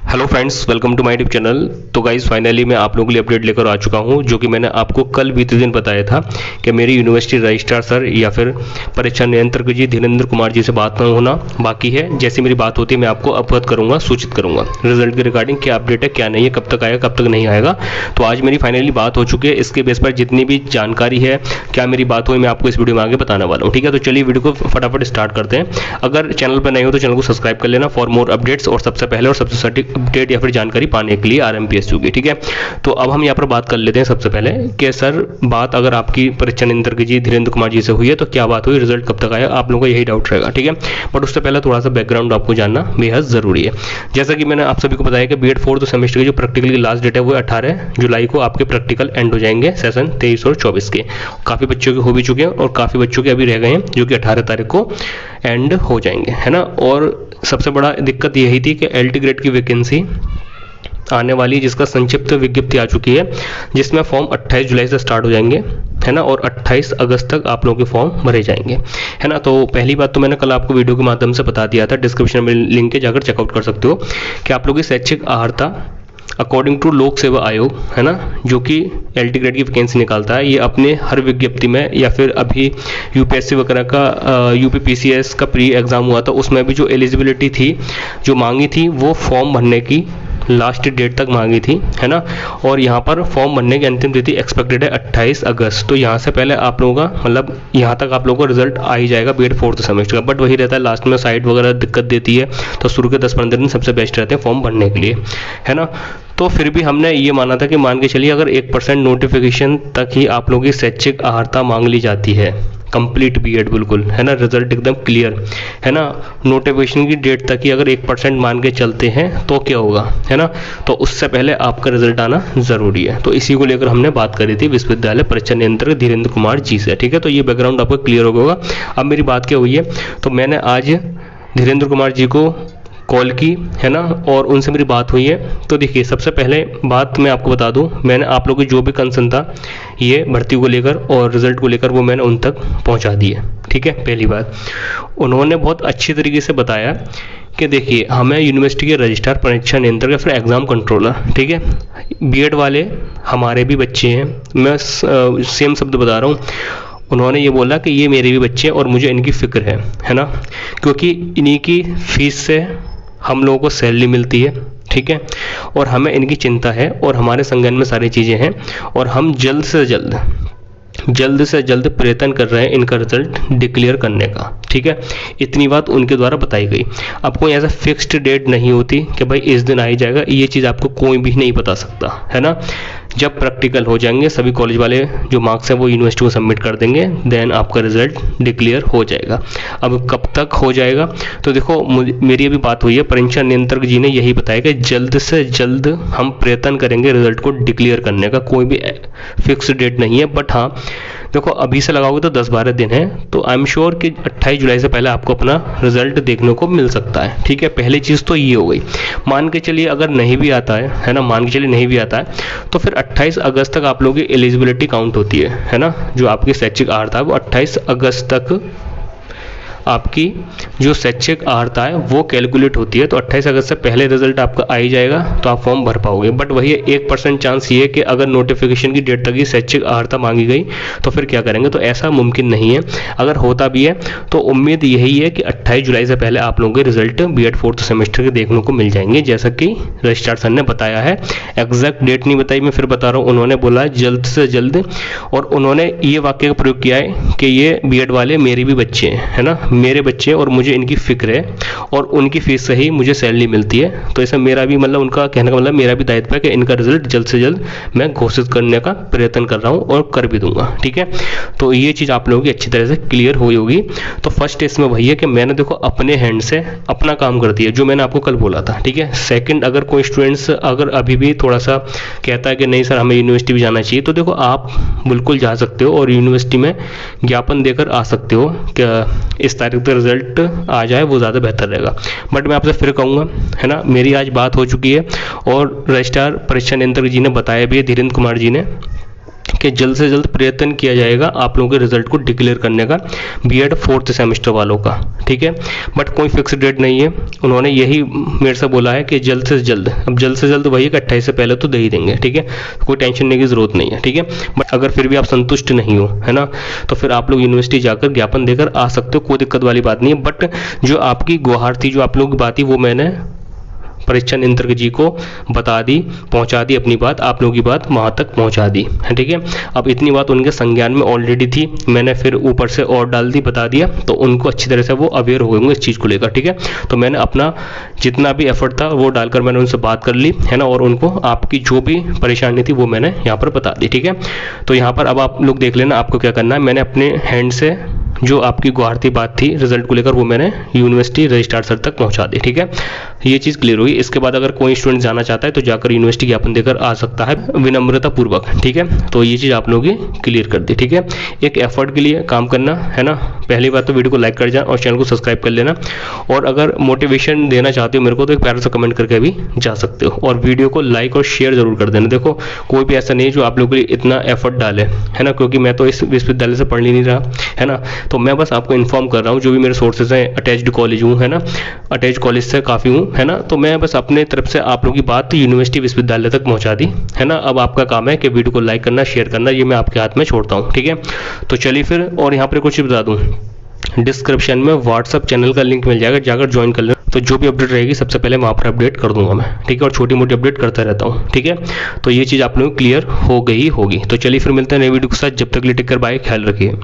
Hello friends, welcome to my YouTube channel. तो guys finally मैं आप लोगों के लिए अपडेट लेकर आ चुका हूं, जो कि मैंने आपको कल बीते दिन बताया था कि मेरी यूनिवर्सिटी रजिस्ट्रार सर या फिर परीक्षा नियंत्रक जी धीरेन्द्र कुमार जी से बात होना बाकी है। जैसे मेरी बात होती है मैं आपको अवगत करूंगा, सूचित करूंगा रिजल्ट के रिगार्डिंग क्या अपडेट है क्या नहीं है, कब तक आएगा कब तक नहीं आएगा। तो आज मेरी फाइनली बात हो चुकी है। इसके बेस पर जितनी भी जानकारी है क्या मेरी बात हुई मैं आपको इस वीडियो में आगे बताने वाला हूँ। ठीक है, तो चलिए वीडियो को फटाफट स्टार्ट करते हैं। अगर चैनल पर नए हो तो चैनल को सब्सक्राइब कर लेना फॉर मोर अपडेट्स और सबसे पहले और सबसे सटीक अपडेट या फिर जानकारी पाने के लिए आरएमपीएसयू की। ठीक है, तो अब हम यहाँ पर बात कर लेते हैं सबसे पहले कि सर बात अगर आपकी परीक्षा नियंत्रक जी धीरेन्द्र कुमार जी से हुई है तो क्या बात हुई, रिजल्ट कब तक आया, आप लोगों को यही डाउट रहेगा। ठीक है, बट उससे पहले थोड़ा सा बैकग्राउंड आपको जानना बेहद जरूरी है। जैसा कि मैंने आप सभी को बताया कि बीएड फोर्थ सेमेस्टर की जो प्रैक्टिकल की लास्ट डेट है वो 18 जुलाई को आपके प्रैक्टिकल एंड हो जाएंगे सेशन 23 और 24 के। काफ़ी बच्चों के हो भी चुके हैं और काफ़ी बच्चों के अभी रह गए हैं जो कि 18 तारीख को एंड हो जाएंगे, है ना। और सबसे बड़ा दिक्कत यही थी कि एलटी ग्रेड की वैकेंसी आने वाली, जिसका संक्षिप्त विज्ञप्ति आ चुकी है, जिसमें फॉर्म 28 जुलाई से स्टार्ट हो जाएंगे, है ना, और 28 अगस्त तक आप लोगों के फॉर्म भरे जाएंगे, है ना। तो पहली बात तो मैंने कल आपको वीडियो के माध्यम से बता दिया था, डिस्क्रिप्शन में लिंक है, जाकर चेकआउट कर सकते हो कि आप लोगों की शैक्षिक अर्हता अकॉर्डिंग टू लोक सेवा आयोग, है ना, जो कि एलटी ग्रेड की वैकेंसी निकालता है, ये अपने हर विज्ञप्ति में या फिर अभी यूपीएससी वगैरह का यूपीपीसीएस का प्री एग्जाम हुआ था उसमें भी जो एलिजिबिलिटी थी जो मांगी थी वो फॉर्म भरने की लास्ट डेट तक मांगी थी, है ना। और यहाँ पर फॉर्म भरने की अंतिम तिथि एक्सपेक्टेड है 28 अगस्त। तो यहाँ से पहले आप लोगों का मतलब यहाँ तक आप लोगों को रिजल्ट आ ही जाएगा बीएड फोर्थ सेमेस्टर का। बट वही रहता है लास्ट में साइट वगैरह दिक्कत देती है, तो शुरू के 10-15 दिन सबसे बेस्ट रहते हैं फॉर्म भरने के लिए, है ना। तो फिर भी हमने ये माना था कि मान के चलिए अगर 1% नोटिफिकेशन तक ही आप लोगों की शैक्षिक अर्हता मांग ली जाती है, कंप्लीट बीएड बिल्कुल, है ना, रिजल्ट एकदम क्लियर, है ना, नोटिफिकेशन की डेट तक ही अगर 1% मान के चलते हैं तो क्या होगा, है ना। तो उससे पहले आपका रिजल्ट आना जरूरी है। तो इसी को लेकर हमने बात करी थी विश्वविद्यालय परीक्षा नियंत्रक धीरेन्द्र कुमार जी से। ठीक है, तो ये बैकग्राउंड आपको क्लियर हो गया। अब मेरी बात क्या हुई है, तो मैंने आज धीरेन्द्र कुमार जी को कॉल की, है ना, और उनसे मेरी बात हुई है। तो देखिए सबसे पहले बात मैं आपको बता दूं, मैंने आप लोगों की जो भी कंसर्न था ये भर्ती को लेकर और रिजल्ट को लेकर वो मैंने उन तक पहुंचा दी है। ठीक है, पहली बात उन्होंने बहुत अच्छी तरीके से बताया कि देखिए हमें यूनिवर्सिटी के रजिस्ट्रार परीक्षा नियंत्रक या फिर एग्ज़ाम कंट्रोलर, ठीक है, बीएड वाले हमारे भी बच्चे हैं, मैं सेम शब्द बता रहा हूँ। उन्होंने ये बोला कि ये मेरे भी बच्चे हैं और मुझे इनकी फ़िक्र है ना, क्योंकि इन्हीं की फीस से हम लोगों को सैलरी मिलती है, ठीक है, और हमें इनकी चिंता है और हमारे संज्ञान में सारी चीज़ें हैं और हम जल्द से जल्द प्रयत्न कर रहे हैं इनका रिजल्ट डिक्लेयर करने का। ठीक है, इतनी बात उनके द्वारा बताई गई। अब कोई ऐसा फिक्स्ड डेट नहीं होती कि भाई इस दिन आ ही जाएगा, ये चीज़ आपको कोई भी नहीं बता सकता, है ना। जब प्रैक्टिकल हो जाएंगे सभी कॉलेज वाले जो मार्क्स हैं वो यूनिवर्सिटी को सबमिट कर देंगे, देन आपका रिजल्ट डिक्लेयर हो जाएगा। अब कब तक हो जाएगा, तो देखो मेरी अभी बात हुई है, परीक्षा नियंत्रक जी ने यही बताया कि जल्द से जल्द हम प्रयत्न करेंगे रिजल्ट को डिक्लेयर करने का। कोई भी फिक्स डेट नहीं है, बट हाँ देखो अभी से लगाओगे तो 10-12 दिन है, तो आई एम श्योर कि 28 जुलाई से पहले आपको अपना रिजल्ट देखने को मिल सकता है। ठीक है, पहली चीज़ तो ये हो गई। मान के चलिए अगर नहीं भी आता है ना, मान के चलिए नहीं भी आता है तो फिर 28 अगस्त तक आप लोगों की एलिजिबिलिटी काउंट होती है ना, जो आपकी शैक्षिक अर्हता है वो 28 अगस्त तक आपकी जो शैक्षिक अर्हता है वो कैलकुलेट होती है। तो 28 अगस्त से पहले रिजल्ट आपका आ ही जाएगा तो आप फॉर्म भर पाओगे। बट वही 1% चांस ये है कि अगर नोटिफिकेशन की डेट तक ही शैक्षिक अर्हता मांगी गई तो फिर क्या करेंगे, तो ऐसा मुमकिन नहीं है। अगर होता भी है तो उम्मीद यही है कि 28 जुलाई से पहले आप लोगों के रिजल्ट बीएड फोर्थ सेमेस्टर के देखने को मिल जाएंगे, जैसा कि रजिस्ट्रार सर ने बताया है। एग्जैक्ट डेट नहीं बताई, मैं फिर बता रहा हूँ, उन्होंने बोला जल्द से जल्द, और उन्होंने ये वाक्य का प्रयोग किया है कि ये बीएड वाले मेरे भी बच्चे हैं, है ना, मेरे बच्चे और मुझे इनकी फिक्र है और उनकी फीस से ही मुझे सैलरी मिलती है। तो ऐसा मेरा भी मतलब उनका कहने का मतलब मेरा भी दायित्व है कि इनका रिजल्ट जल्द से जल्द मैं घोषित करने का प्रयत्न कर रहा हूँ और कर भी दूंगा। ठीक है, तो ये चीज़ आप लोगों की अच्छी तरह से क्लियर हुई होगी। तो फर्स्ट इसमें वही है कि मैंने देखो अपने हैंड से अपना काम कर दिया, जो मैंने आपको कल बोला था। ठीक है, सेकंड अगर कोई स्टूडेंट्स अगर अभी भी थोड़ा सा कहता है कि नहीं सर हमें यूनिवर्सिटी भी जाना चाहिए, तो देखो आप बिल्कुल जा सकते हो और यूनिवर्सिटी में ज्ञापन देकर आ सकते हो कि इस तारीख तक रिजल्ट आ जाए, वो ज़्यादा बेहतर रहेगा। बट मैं आपसे फिर कहूँगा, है ना, मेरी आज बात हो चुकी है और रजिस्ट्रार परीक्षा नियंत्रक जी ने बताया भी है, धीरेन्द्र कुमार जी ने, कि जल्द से जल्द प्रयत्न किया जाएगा आप लोगों के रिजल्ट को डिक्लेयर करने का बीएड 4th सेमेस्टर वालों का, ठीक है। बट कोई फिक्स डेट नहीं है, उन्होंने यही मेरे से बोला है कि जल्द से जल्द, अब जल्द से जल्द वही 28 से पहले तो दे ही देंगे, ठीक है, कोई टेंशन लेने की जरूरत नहीं है, ठीक है। बट अगर फिर भी आप संतुष्ट नहीं हो, है ना, तो फिर आप लोग यूनिवर्सिटी जाकर ज्ञापन देकर आ सकते हो, कोई दिक्कत वाली बात नहीं है। बट जो आपकी गुहार थी, जो आप लोगों की बात थी, वो मैंने परीक्षा नियंत्रक जी को बता दी, पहुंचा दी अपनी बात, आप लोगों की बात वहां तक पहुंचा दी, ठीक है। अब इतनी बात उनके संज्ञान में ऑलरेडी थी, मैंने फिर ऊपर से और डाल दी, बता दिया, तो उनको अच्छी तरह से वो अवेयर हो गए इस चीज़ को लेकर, ठीक है। तो मैंने अपना जितना भी एफर्ट था वो डालकर मैंने उनसे बात कर ली, है ना, और उनको आपकी जो भी परेशानी थी वो मैंने यहाँ पर बता दी, ठीक है। तो यहाँ पर अब आप लोग देख लेना आपको क्या करना है। मैंने अपने हैंड से जो आपकी गुहारती बात थी रिजल्ट को लेकर वो मैंने यूनिवर्सिटी रजिस्ट्रार सर तक पहुंचा दी, ठीक है। ये चीज़ क्लियर हुई। इसके बाद अगर कोई स्टूडेंट जाना चाहता है तो जाकर यूनिवर्सिटी ज्ञापन देकर आ सकता है विनम्रता पूर्वक, ठीक है। तो ये चीज़ आप लोगों की क्लियर कर दी, ठीक है। एक एफर्ट के लिए काम करना, है ना। पहली बात तो वीडियो को लाइक कर जाए और चैनल को सब्सक्राइब कर लेना, और अगर मोटिवेशन देना चाहते हो मेरे को तो एक प्यारा सा कमेंट करके भी जा सकते हो, और वीडियो को लाइक और शेयर जरूर कर देना। देखो कोई भी ऐसा नहीं जो आप लोगों के लिए इतना एफर्ट डाले, है ना, क्योंकि मैं तो इस विश्वविद्यालय से पढ़ ही नहीं रहा, है ना, तो मैं बस आपको इन्फॉर्म कर रहा हूँ। जो भी मेरे सोर्सेज हैं, अटैच्ड कॉलेज हूँ, है ना, अटैच कॉलेज से काफ़ी हूँ, है ना, तो मैं बस अपने तरफ से आप लोगों की बात यूनिवर्सिटी विश्वविद्यालय तक पहुँचा दी, है ना। अब आपका काम है कि वीडियो को लाइक करना, शेयर करना, ये मैं आपके हाथ में छोड़ता हूँ, ठीक है। तो चलिए फिर, और यहाँ पर कुछ बता दूँ, डिस्क्रिप्शन में व्हाट्सअप चैनल का लिंक मिल जाएगा, जाकर ज्वाइन कर लेना। तो जो भी अपडेट रहेगी सबसे पहले वहाँ पर अपडेट कर दूंगा मैं, ठीक है, और छोटी मोटी अपडेट करता रहता हूँ, ठीक है। तो ये चीज़ आप लोगों को क्लियर हो गई होगी। तो चलिए फिर मिलते हैं नई वीडियो के साथ, जब तक के लिए टेक केयर, बाय, ख्याल रखिए।